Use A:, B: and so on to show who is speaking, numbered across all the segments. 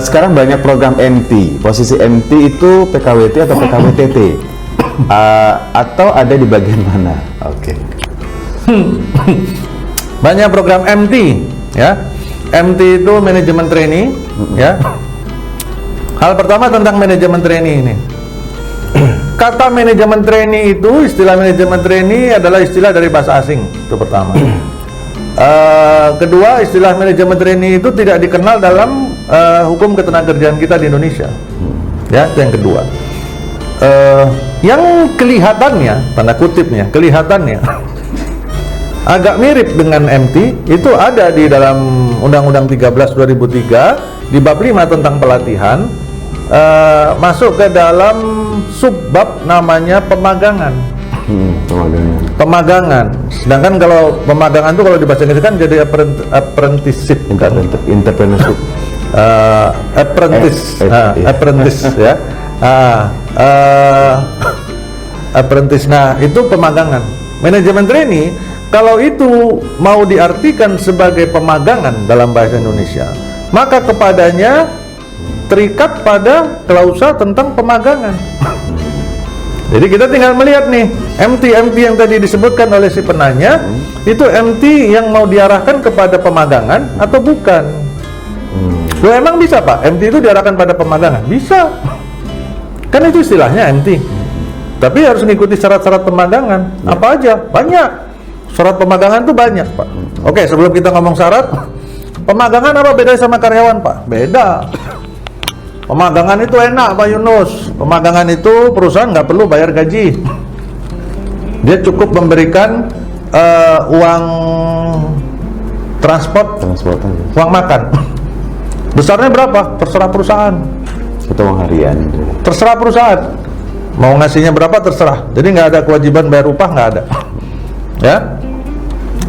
A: sekarang banyak program MT. Posisi MT itu PKWT atau PKWTT? Atau ada di bagian mana? Oke.
B: Banyak program MT, ya. MT itu manajemen trainee, ya. Hal pertama tentang manajemen trainee ini. Kata manajemen trainee itu, istilah manajemen trainee adalah istilah dari bahasa asing. Itu pertama. Kedua, istilah manajemen trainee itu tidak dikenal dalam hukum ketenagakerjaan kita di Indonesia. Ya, itu yang kedua. Yang kelihatannya, tanda kutipnya, kelihatannya agak mirip dengan MT itu ada di dalam Undang-Undang 13 2003 di bab 5 tentang pelatihan, masuk ke dalam subbab namanya pemagangan. Pemagangan. Sedangkan kalau pemagangan itu kalau di bahasa Inggris kan jadi apprenticeship,
A: Entrepreneurship.
B: Apprentice ya. Apprentice. Nah, itu pemagangan. Manajemen trainee kalau itu mau diartikan sebagai pemagangan dalam bahasa Indonesia, maka kepadanya terikat pada klausa tentang pemagangan. Jadi kita tinggal melihat nih, MT yang tadi disebutkan oleh si penanya, itu MT yang mau diarahkan kepada pemagangan atau bukan? Loh, emang bisa Pak, MT itu diarahkan pada pemagangan? Bisa. Kan itu istilahnya MT. Tapi harus mengikuti syarat-syarat pemagangan. Apa aja? Banyak. Syarat pemagangan itu banyak, Pak. Oke, sebelum kita ngomong syarat, pemagangan apa bedanya sama karyawan, Pak? Beda. Pemagangan itu enak, Pak Yunus. Pemagangan itu perusahaan nggak perlu bayar gaji. Dia cukup memberikan uang transportasi, uang makan. Besarnya berapa? Terserah perusahaan.
A: Itu uang harian.
B: Terserah perusahaan. Mau ngasihnya berapa terserah. Jadi nggak ada kewajiban bayar upah, nggak ada. Ya.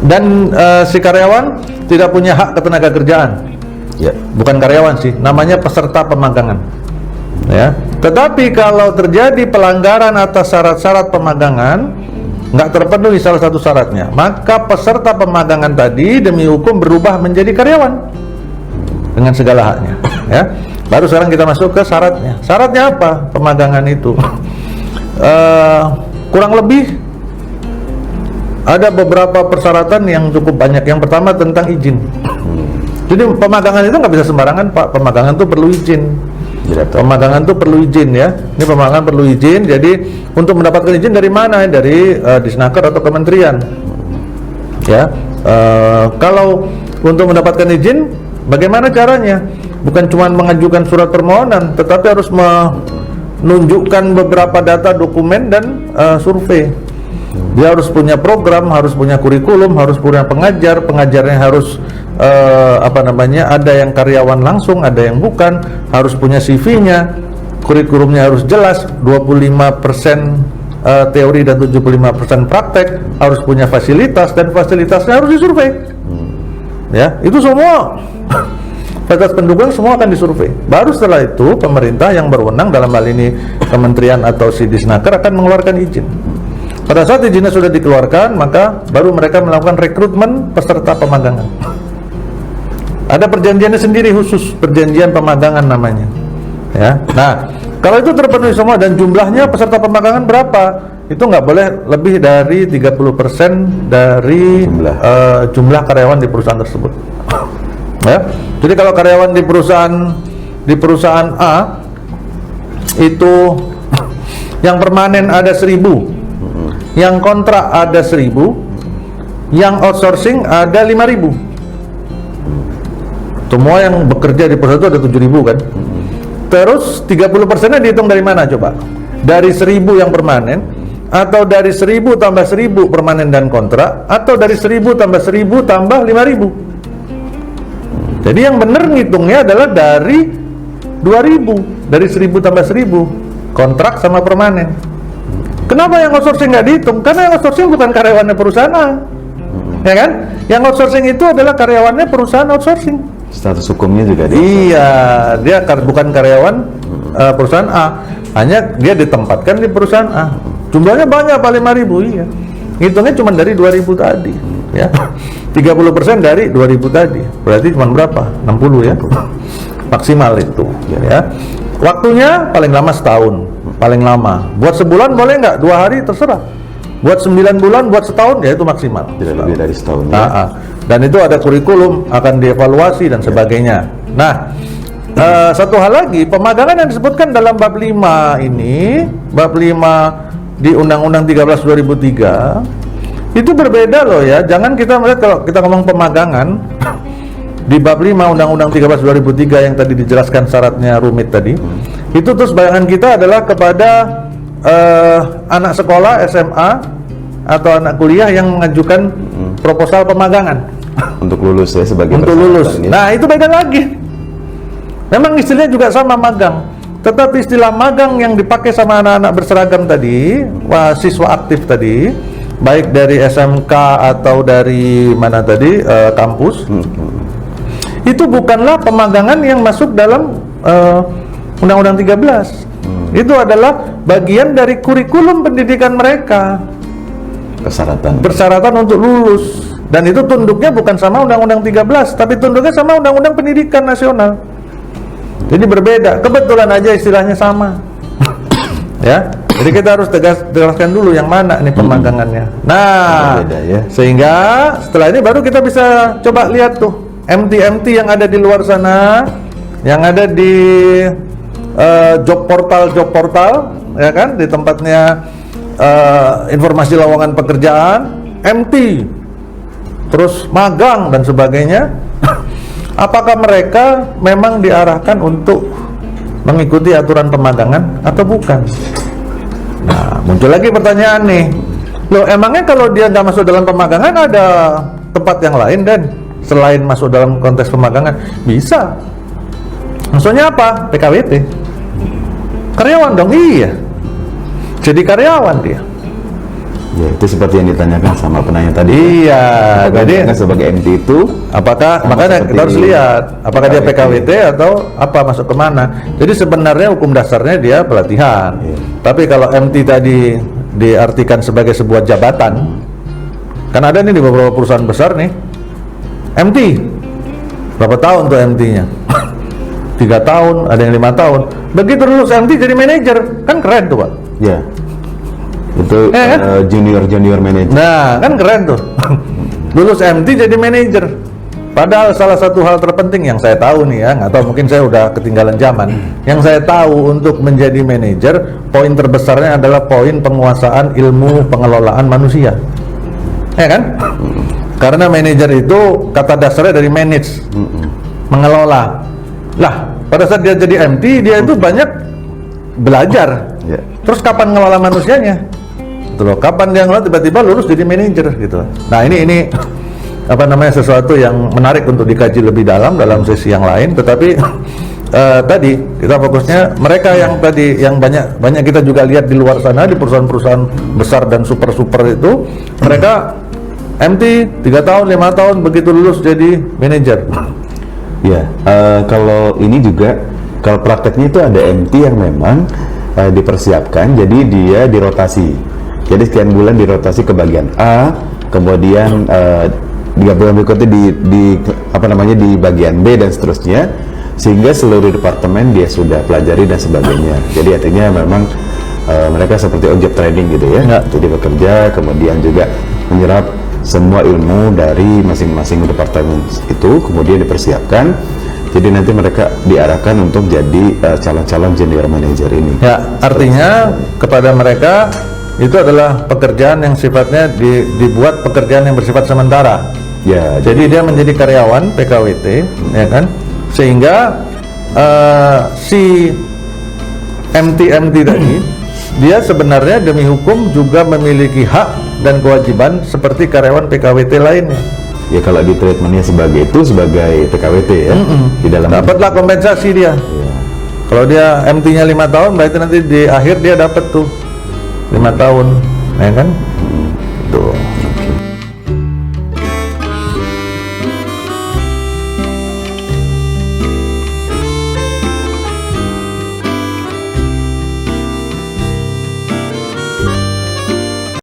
B: Dan si karyawan tidak punya hak ketenagakerjaan. Ya, bukan karyawan sih, namanya peserta pemagangan. Ya. Tetapi kalau terjadi pelanggaran atas syarat-syarat pemagangan, nggak terpenuhi salah satu syaratnya, maka peserta pemagangan tadi demi hukum berubah menjadi karyawan dengan segala haknya. Ya. Baru sekarang kita masuk ke syaratnya. Syaratnya apa? Pemagangan itu kurang lebih ada beberapa persyaratan yang cukup banyak. Yang pertama tentang izin. Jadi pemagangan itu nggak bisa sembarangan, Pak. Pemagangan itu perlu izin. Pemagangan itu perlu izin, ya. Ini pemagangan perlu izin. Jadi untuk mendapatkan izin dari mana? Dari Disnaker atau kementerian. Ya. Kalau untuk mendapatkan izin, bagaimana caranya? Bukan cuma mengajukan surat permohonan, tetapi harus menunjukkan beberapa data, dokumen dan survei. Dia harus punya program, harus punya kurikulum, harus punya pengajar, pengajarnya harus ada yang karyawan langsung, ada yang bukan, harus punya CV-nya, kurikulumnya harus jelas, 25% teori dan 75% praktek, harus punya fasilitas dan fasilitasnya harus disurvei. Ya, itu semua fasilitas pendukung semua akan disurvei. Baru setelah itu pemerintah yang berwenang dalam hal ini kementerian atau si Disnaker akan mengeluarkan izin. Pada saat izinnya sudah dikeluarkan, maka baru mereka melakukan rekrutmen peserta pemagangan. Ada perjanjiannya sendiri khusus, perjanjian pemagangan namanya. Ya. Nah, kalau itu terpenuhi semua dan jumlahnya peserta pemagangan berapa? Itu nggak boleh lebih dari 30% dari jumlah karyawan di perusahaan tersebut. Ya. Jadi kalau karyawan di perusahaan A itu yang permanen ada 1000. Yang kontrak ada 1000, yang outsourcing ada 5000. Semua yang bekerja di perusahaan itu ada 7000 kan. Terus 30%-nya dihitung dari mana coba? Dari 1000 yang permanen, atau dari 1000 tambah 1000 permanen dan kontrak, atau dari 1000 tambah 1000 tambah 5000. Jadi yang benar ngitungnya adalah dari 2000, dari 1000 tambah 1000 kontrak sama permanen. Kenapa yang outsourcing nggak dihitung? Karena yang outsourcing bukan karyawannya perusahaan A, ya kan? Yang outsourcing itu adalah karyawannya perusahaan outsourcing.
A: Status hukumnya juga dia.
B: Iya, dia bukan karyawan perusahaan A, hanya dia ditempatkan di perusahaan A. Jumlahnya banyak, Pak, 5000, iya. Hitungnya cuma dari 2000 tadi, ya. 30% dari 2000 tadi, berarti cuma berapa? 60 ya. maksimal itu ya. Waktunya paling lama setahun, paling lama. Buat sebulan boleh nggak? 2 hari terserah. Buat 9 bulan, buat setahun ya itu maksimal.
A: Tidak lebih dari setahun ya.
B: Dan itu ada kurikulum, akan dievaluasi dan sebagainya. Nah, satu hal lagi, pemagangan yang disebutkan dalam bab 5 ini, bab 5 di Undang-Undang 13 2003 itu berbeda loh ya. Jangan kita melihat kalau kita ngomong pemagangan di bab 5 Undang-Undang 13 2003 yang tadi dijelaskan syaratnya rumit tadi, itu terus bayangan kita adalah kepada anak sekolah SMA atau anak kuliah yang mengajukan proposal pemagangan
A: Untuk lulus ya sebagai
B: untuk lulus.
A: persyaratan ya.
B: Nah, itu beda lagi. Memang istilahnya juga sama magang, tetapi istilah magang yang dipakai sama anak-anak berseragam tadi, siswa aktif tadi, baik dari SMK atau dari mana tadi, kampus, itu bukanlah pemagangan yang masuk dalam Undang-Undang 13. Itu adalah bagian dari kurikulum pendidikan mereka, persyaratan untuk lulus. Dan itu tunduknya bukan sama Undang-Undang 13, tapi tunduknya sama Undang-Undang Pendidikan Nasional. Jadi berbeda. Kebetulan aja istilahnya sama. Ya. Jadi kita harus tegaskan dulu yang mana nih pemagangannya. Nah,
A: berbeda, ya.
B: Sehingga setelah ini baru kita bisa coba lihat tuh MT yang ada di luar sana, yang ada di job portal ya kan, di tempatnya informasi lowongan pekerjaan, MT, terus magang dan sebagainya. Apakah mereka memang diarahkan untuk mengikuti aturan pemagangan atau bukan? Nah, muncul lagi pertanyaan nih, loh emangnya kalau dia nggak masuk dalam pemagangan ada tempat yang lain dan selain masuk dalam konteks pemagangan? Bisa. Maksudnya apa? PKWT. Karyawan dong, iya. Jadi karyawan dia.
A: Ya, itu seperti yang ditanyakan sama penanya tadi.
B: Iya, jadi
A: sebagai MT itu
B: apakah, makanya kita harus lihat apakah dia PKWT atau apa, masuk kemana. Jadi sebenarnya hukum dasarnya dia pelatihan. Tapi kalau MT tadi diartikan sebagai sebuah jabatan, kan ada nih di beberapa perusahaan besar nih, MT berapa tahun tuh MT-nya? 3 tahun, ada yang 5 tahun. Begitu lulus MT jadi manajer, kan keren tuh Pak.
A: ya, itu
B: kan?
A: junior manager.
B: Nah, kan keren tuh. Lulus MT jadi manajer. Padahal salah satu hal terpenting yang saya tahu nih ya, nggak tahu mungkin saya udah ketinggalan zaman. Yang saya tahu untuk menjadi manajer, poin terbesarnya adalah poin penguasaan ilmu pengelolaan manusia. Ya kan? Karena manajer itu kata dasarnya dari manage, mengelola. Lah, pada saat dia jadi MT, dia itu banyak belajar.
A: Ya.
B: Terus kapan ngelola manusianya? Gitu loh. Kapan dia ngelola tiba-tiba lulus jadi manajer gitu. Nah, ini apa namanya, sesuatu yang menarik untuk dikaji lebih dalam sesi yang lain. Tetapi tadi kita fokusnya mereka yang tadi yang banyak kita juga lihat di luar sana di perusahaan-perusahaan besar dan super itu, mereka MT 3 tahun, 5 tahun begitu lulus jadi manajer.
A: Ya, kalau ini juga, kalau prakteknya itu ada MT yang memang dipersiapkan, jadi dia dirotasi. Jadi sekian bulan dirotasi ke bagian A, kemudian 3 bulan berikutnya di bagian B dan seterusnya, sehingga seluruh departemen dia sudah pelajari dan sebagainya. Jadi artinya memang mereka seperti on job training gitu ya. Jadi bekerja, kemudian juga menyerap semua ilmu dari masing-masing departemen itu, kemudian dipersiapkan. Jadi nanti mereka diarahkan untuk jadi calon-calon junior manager ini.
B: Ya, artinya kepada mereka itu adalah pekerjaan yang sifatnya dibuat pekerjaan yang bersifat sementara.
A: Ya,
B: jadi dia menjadi karyawan PKWT, ya kan? Sehingga si MT tadi dia sebenarnya demi hukum juga memiliki hak dan kewajiban seperti karyawan PKWT lainnya.
A: Ya, kalau di treatmentnya sebagai PKWT ya, di dalam
B: dapatlah kompensasi dia.
A: Ya.
B: Kalau dia MT-nya 5 tahun, berarti nanti di akhir dia dapat tuh 5 tahun, ya kan? Tuh.